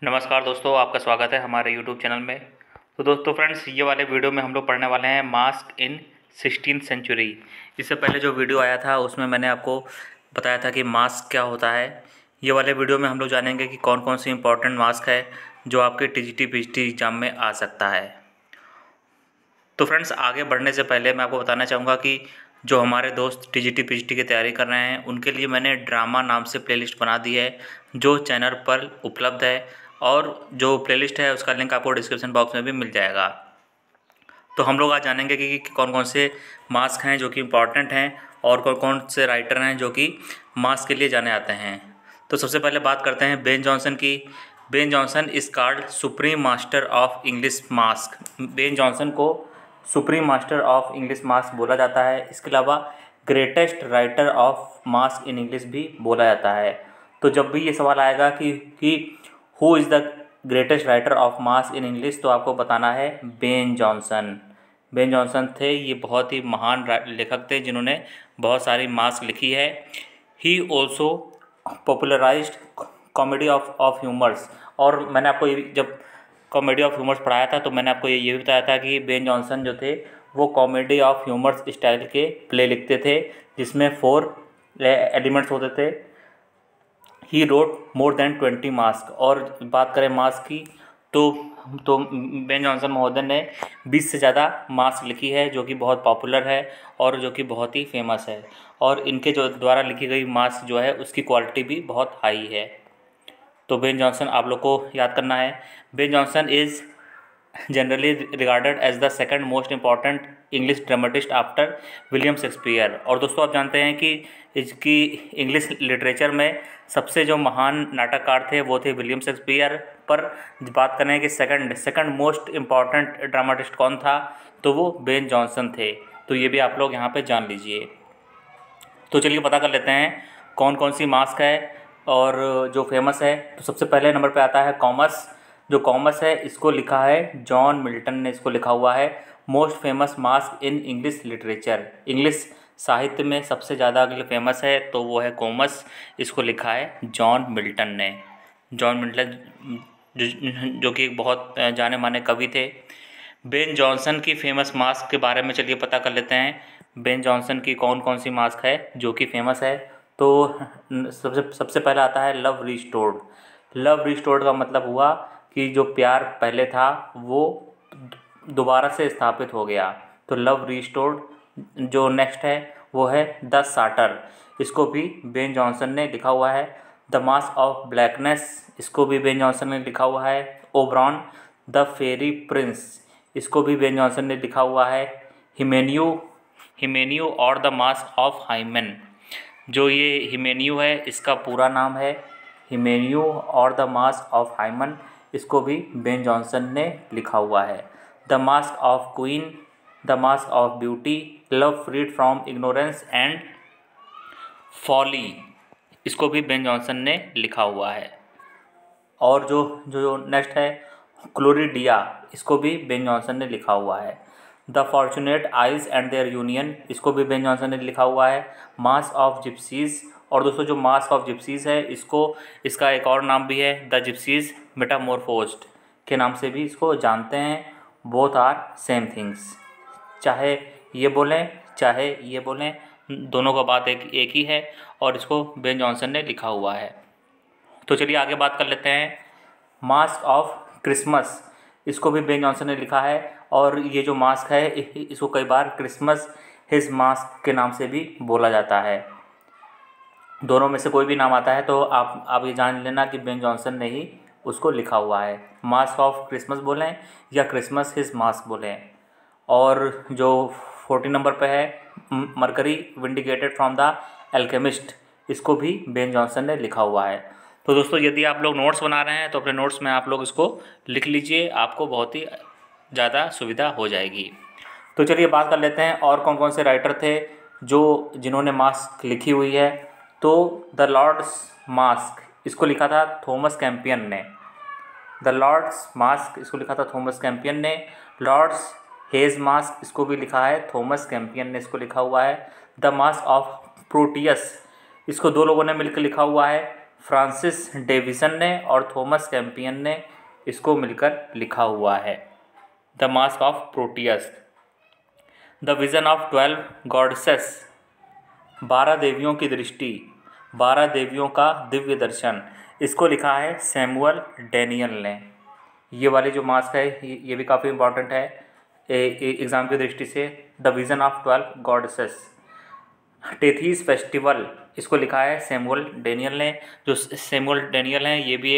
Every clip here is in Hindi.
नमस्कार दोस्तों, आपका स्वागत है हमारे यूट्यूब चैनल में। तो दोस्तों फ्रेंड्स, ये वाले वीडियो में हम लोग पढ़ने वाले हैं मास्क इन 16th सेंचुरी। इससे पहले जो वीडियो आया था उसमें मैंने आपको बताया था कि मास्क क्या होता है। ये वाले वीडियो में हम लोग जानेंगे कि कौन कौन सी इंपॉर्टेंट मास्क है जो आपके टीजीटी पीजीटी एग्जाम में आ सकता है। तो फ्रेंड्स, आगे बढ़ने से पहले मैं आपको बताना चाहूँगा कि जो हमारे दोस्त टीजीटी पीजीटी की तैयारी कर रहे हैं उनके लिए मैंने ड्रामा नाम से प्लेलिस्ट बना दी है जो चैनल पर उपलब्ध है, और जो प्लेलिस्ट है उसका लिंक आपको डिस्क्रिप्शन बॉक्स में भी मिल जाएगा। तो हम लोग आज जानेंगे कि कौन कौन से मास्क हैं जो कि इम्पॉर्टेंट हैं और कौन कौन से राइटर हैं जो कि मास्क के लिए जाने आते हैं। तो सबसे पहले बात करते हैं बेन जॉनसन की। Ben Jonson is called supreme master of English masque. Ben Jonson को supreme master of English masque बोला जाता है। इसके अलावा greatest writer of masque in English भी बोला जाता है। तो जब भी ये सवाल आएगा कि who is the greatest writer of masque in English, तो आपको बताना है बेन जॉनसन। बेन जॉनसन थे, ये बहुत ही महान लेखक थे जिन्होंने बहुत सारी मास्क लिखी है। He also popularised comedy of humours. और मैंने आपको जब कॉमेडी ऑफ ह्यूमर्स पढ़ाया था तो मैंने आपको ये भी बताया था कि बेन जॉनसन जो थे वो कॉमेडी ऑफ ह्यूमर्स स्टाइल के प्ले लिखते थे जिसमें 4 एलिमेंट्स होते थे। He wrote more than 20 mask. और बात करें मास्क की तो बेन जॉनसन महोदय ने 20 से ज़्यादा मास्क लिखी है जो कि बहुत पॉपुलर है और जो कि बहुत ही फेमस है। और इनके जो द्वारा लिखी गई मास्क जो है उसकी क्वालिटी भी बहुत हाई है। तो बेन जॉनसन आप लोग को याद करना है। Ben Jonson is generally regarded as the second most important English dramatist after William Shakespeare. और दोस्तों आप जानते हैं कि इसकी इंग्लिश लिटरेचर में सबसे जो महान नाटककार थे वो थे विलियम शेक्सपियर। पर बात करें कि सेकंड मोस्ट इम्पॉर्टेंट ड्रामेटिस्ट कौन था, तो वो बेन जॉनसन थे। तो ये भी आप लोग यहाँ पे जान लीजिए। तो चलिए पता कर लेते हैं कौन कौन सी मास्क है और जो फेमस है। तो सबसे पहले नंबर पे आता है कॉमस। जो कॉमस है इसको लिखा है जॉन मिल्टन ने, इसको लिखा हुआ है most famous mask in English literature. English साहित्य में सबसे ज़्यादा अगर फेमस है तो वो है कॉमस। इसको लिखा है जॉन मिल्टन ने। जॉन मिल्टन जो कि एक बहुत जाने माने कवि थे। बेन जॉनसन की फेमस मास्क के बारे में चलिए पता कर लेते हैं। बेन जॉनसन की कौन कौन सी मास्क है जो कि फेमस है। तो सबसे पहला आता है लव रिस्टोर्ड। लव रिस्टोर्ड का मतलब हुआ कि जो प्यार पहले था वो दोबारा से स्थापित हो गया। तो लव रिस्टोर्ड। जो नेक्स्ट है वो है द साटर। इसको भी बेन जॉनसन ने लिखा हुआ है। द मास्क ऑफ ब्लैकनेस, इसको भी बेन जॉनसन ने लिखा हुआ है। ओब्रॉन द फेरी प्रिंस, इसको भी बेन जॉनसन ने लिखा हुआ है। हिमेनियो और द मास्क ऑफ हाइमेन। जो ये हिमेनियो है इसका पूरा नाम है हिमेनियो और द मास्क ऑफ हाइमन। इसको भी बेन जॉनसन ने लिखा हुआ है। The masque of queen, the masque of beauty, love freed from ignorance and folly, इसको भी बेन जॉनसन ने लिखा हुआ है। और जो जो नेक्स्ट है क्लोरिडिया, इसको भी बेन जॉनसन ने लिखा हुआ है। द फॉर्चुनेट आइज एंड देयर यूनियन, इसको भी बेन जॉनसन ने लिखा हुआ है। Masque of gypsies. और दोस्तों जो मास्क ऑफ जिप्सीज है इसका एक और नाम भी है द जिप्सीज मेटामॉर्फोज्ड के नाम से भी इसको जानते हैं। बोथ आर सेम थिंग्स, चाहे ये बोलें चाहे ये बोलें, दोनों का बात एक ही है और इसको बेन जॉनसन ने लिखा हुआ है। तो चलिए आगे बात कर लेते हैं मास्क ऑफ क्रिसमस। इसको भी बेन जॉनसन ने लिखा है और ये जो मास्क है इसको कई बार क्रिसमस हिज मास्क के नाम से भी बोला जाता है। दोनों में से कोई भी नाम आता है तो आप ये जान लेना कि बेन जॉनसन ने ही उसको लिखा हुआ है। मास्क ऑफ क्रिसमस बोलें या क्रिसमस हिज मास्क बोलें। और जो 14 नंबर पे है mercury vindicated from the alchemist, इसको भी बेन जॉनसन ने लिखा हुआ है। तो दोस्तों यदि आप लोग नोट्स बना रहे हैं तो अपने नोट्स में आप लोग इसको लिख लीजिए, आपको बहुत ही ज़्यादा सुविधा हो जाएगी। तो चलिए बात कर लेते हैं और कौन कौन से राइटर थे जिन्होंने मास्क लिखी हुई है। तो द लॉर्ड्स मास्क, इसको लिखा था थॉमस कैंपियन ने। द लॉर्ड्स मास्क इसको लिखा था थॉमस कैंपियन ने। लॉर्ड्स हेज मास्क, इसको भी लिखा है थॉमस कैंपियन ने, इसको लिखा हुआ है। द मास्क ऑफ प्रोटियस, इसको 2 लोगों ने मिलकर लिखा हुआ है फ्रांसिस डेविसन ने और थॉमस कैंपियन ने इसको मिलकर लिखा हुआ है। The masque of Proteus. The vision of 12 goddesses. 12 देवियों की दृष्टि, 12 देवियों का दिव्य दर्शन, इसको लिखा है सैमुअल डैनियल ने। ये वाली जो मास्क है ये भी काफ़ी इंपॉर्टेंट है एग्ज़ाम की दृष्टि से। The vision of 12 goddesses. Tethys festival, इसको लिखा है सैमुअल डैनियल ने। जो सैमुअल डैनियल हैं ये भी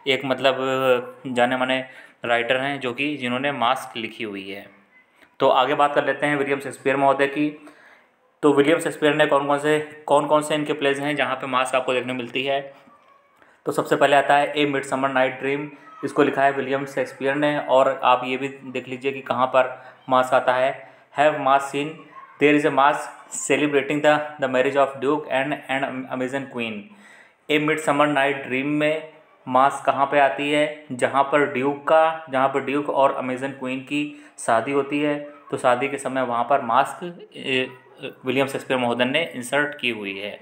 एक मतलब जाने माने राइटर हैं जो कि जिन्होंने मास्क लिखी हुई है। तो आगे बात कर लेते हैं विलियम शेक्सपियर महोदय की। तो विलियम शेक्सपियर ने कौन कौन से इनके प्लेज हैं जहाँ पे मास्क आपको देखने मिलती है। तो सबसे पहले आता है ए मिडसमर नाइट ड्रीम, इसको लिखा है विलियम शेक्सपियर ने। और आप ये भी देख लीजिए कि कहाँ पर मास्क आता है। Have masque scene, there is a masque celebrating the marriage of duke and Amazon queen. A midsummer night dream में मास्क कहाँ पे आती है, जहाँ पर ड्यूक और अमेजन क्वीन की शादी होती है। तो शादी के समय वहाँ पर मास्क विलियम शेक्सपियर महोदय ने इंसर्ट की हुई है,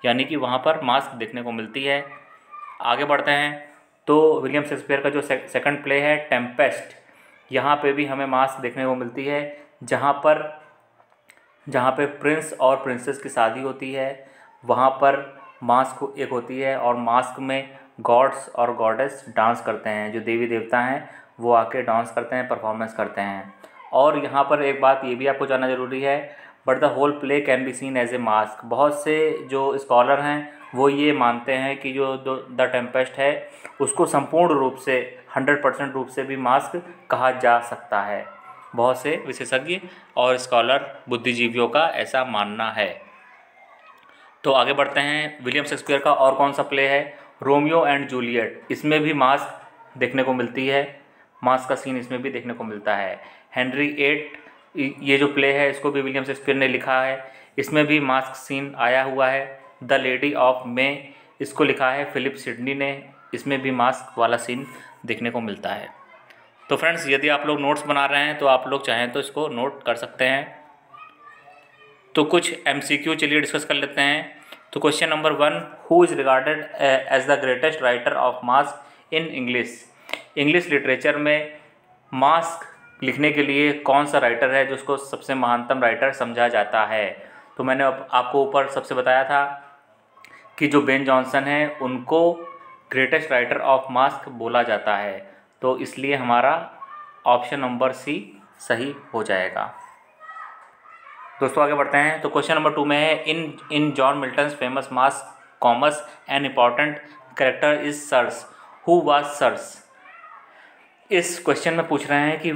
यानी कि वहाँ पर मास्क देखने को मिलती है। आगे बढ़ते हैं तो विलियम शेक्सपियर का जो सेकंड प्ले है टेम्पेस्ट, यहाँ पे भी हमें मास्क देखने को मिलती है, जहाँ पे प्रिंस और प्रिंसेस की शादी होती है। वहाँ पर मास्क एक होती है और मास्क में गॉड्स और गॉडेस डांस करते हैं, जो देवी देवता हैं वो आके डांस करते हैं, परफॉर्मेंस करते हैं। और यहाँ पर एक बात ये भी आपको जानना ज़रूरी है, but the whole play can be seen as a masque. बहुत से जो स्कॉलर हैं वो ये मानते हैं कि जो द टेम्पेस्ट है उसको संपूर्ण रूप से 100% रूप से भी मास्क कहा जा सकता है। बहुत से विशेषज्ञ और स्कॉलर बुद्धिजीवियों का ऐसा मानना है। तो आगे बढ़ते हैं, विलियम शेक्सपियर का और कौन सा प्ले है रोमियो एंड जूलियट, इसमें भी मास्क देखने को मिलती है, मास्क का सीन इसमें भी देखने को मिलता है। हेनरी VIII, ये जो प्ले है इसको भी विलियम शेक्सपियर ने लिखा है, इसमें भी मास्क सीन आया हुआ है। द लेडी ऑफ मे, इसको लिखा है फिलिप सिडनी ने, इसमें भी मास्क वाला सीन देखने को मिलता है। तो फ्रेंड्स, यदि आप लोग नोट्स बना रहे हैं तो आप लोग चाहें तो इसको नोट कर सकते हैं। तो कुछ MCQ चलिए डिस्कस कर लेते हैं। तो question number 1, who is regarded as the greatest writer of masque in English. English literature में मास्क लिखने के लिए कौन सा राइटर है जो उसको सबसे महानतम राइटर समझा जाता है। तो मैंने आपको ऊपर सबसे बताया था कि जो बेन जॉनसन है उनको ग्रेटेस्ट राइटर ऑफ मास्क बोला जाता है। तो इसलिए हमारा ऑप्शन नंबर C सही हो जाएगा। दोस्तों आगे बढ़ते हैं। तो क्वेश्चन नंबर 2 में है in John Milton's famous masque Comus an important character is Circe, who was Circe. इस क्वेश्चन में पूछ रहे हैं कि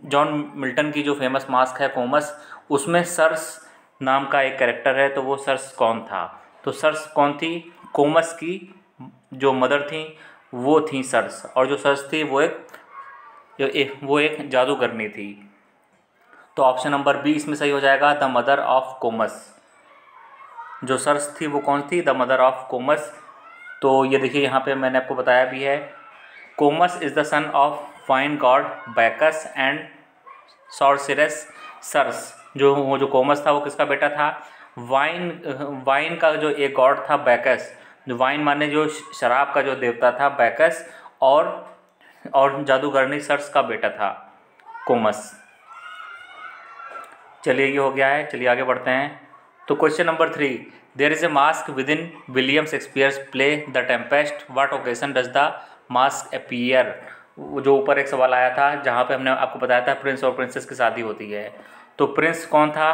जॉन मिल्टन की जो फेमस मास्क है कॉमर्स, उसमें सर्स नाम का एक कैरेक्टर है, तो वो सर्स कौन था। तो सर्स कौन थी, कॉमर्स की जो मदर थी वो थी सर्स, और जो सर्स थी वो एक जादूगरनी थी। तो ऑप्शन नंबर B इसमें सही हो जाएगा, द मदर ऑफ कॉमर्स। जो सर्स थी वो कौन थी, द मदर ऑफ कॉमर्स। तो ये देखिए यहाँ पे मैंने आपको बताया भी है, Comus is the son of wine god Bacchus and sorceress Circe. जो कॉमर्स था वो किसका बेटा था, वाइन का जो एक गॉड था बैकस, जो वाइन माने जो शराब का जो देवता था बैकस, और जादूगरनी सर्स का बेटा था कॉमर्स। चलिए ये हो गया है, चलिए आगे बढ़ते हैं। तो question number 3, there is a masque within William Shakespeare's play the Tempest, what occasion does the masque appear. जो ऊपर एक सवाल आया था जहाँ पे हमने आपको बताया था प्रिंस और प्रिंसेस की शादी होती है। तो प्रिंस कौन था,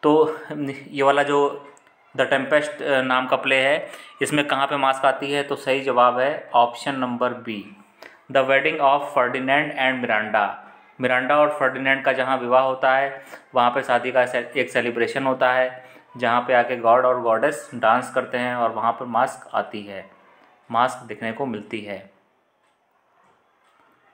तो ये वाला जो द टेम्पेस्ट नाम का प्ले है इसमें कहाँ पे मास्क आती है। तो सही जवाब है option number B, the wedding of Ferdinand and Miranda और फर्डिनेंड का जहाँ विवाह होता है वहाँ पे शादी का एक सेलिब्रेशन होता है, जहाँ पे आके गॉड और गॉडेस डांस करते हैं और वहाँ पर मास्क आती है, मास्क देखने को मिलती है।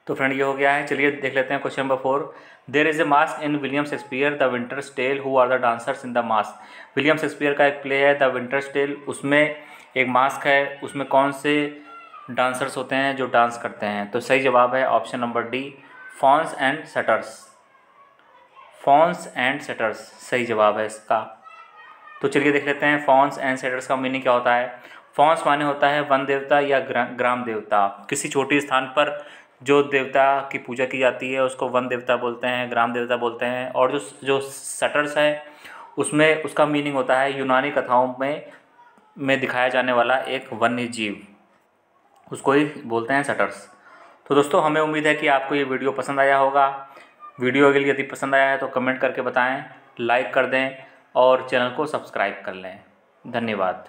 तो फ्रेंड ये हो गया है, चलिए देख लेते हैं question number 4, there is a masque in William Shakespeare the Winter's tale, who are the dancers in the masque. William Shakespeare का एक प्ले है द विंटर्स टेल, उसमें एक मास्क है, उसमें कौन से डांसर्स होते हैं जो डांस करते हैं। तो सही जवाब है option number D, fawns and shutters. Fawns and shutters सही जवाब है इसका। तो चलिए देख लेते हैं फॉन्स एंड सेटर्स का मीनिंग क्या होता है। फॉन्स माने होता है वन देवता या ग्राम देवता। किसी छोटी स्थान पर जो देवता की पूजा की जाती है उसको वन देवता बोलते हैं, ग्राम देवता बोलते हैं। और जो जो सटर्स है उसमें उसका मीनिंग होता है यूनानी कथाओं में दिखाया जाने वाला एक वन्य जीव, उसको ही बोलते हैं सटर्स। तो दोस्तों हमें उम्मीद है कि आपको ये वीडियो पसंद आया होगा। वीडियो के लिए यदि पसंद आया है तो कमेंट करके बताएं, लाइक कर दें और चैनल को सब्सक्राइब कर लें। धन्यवाद।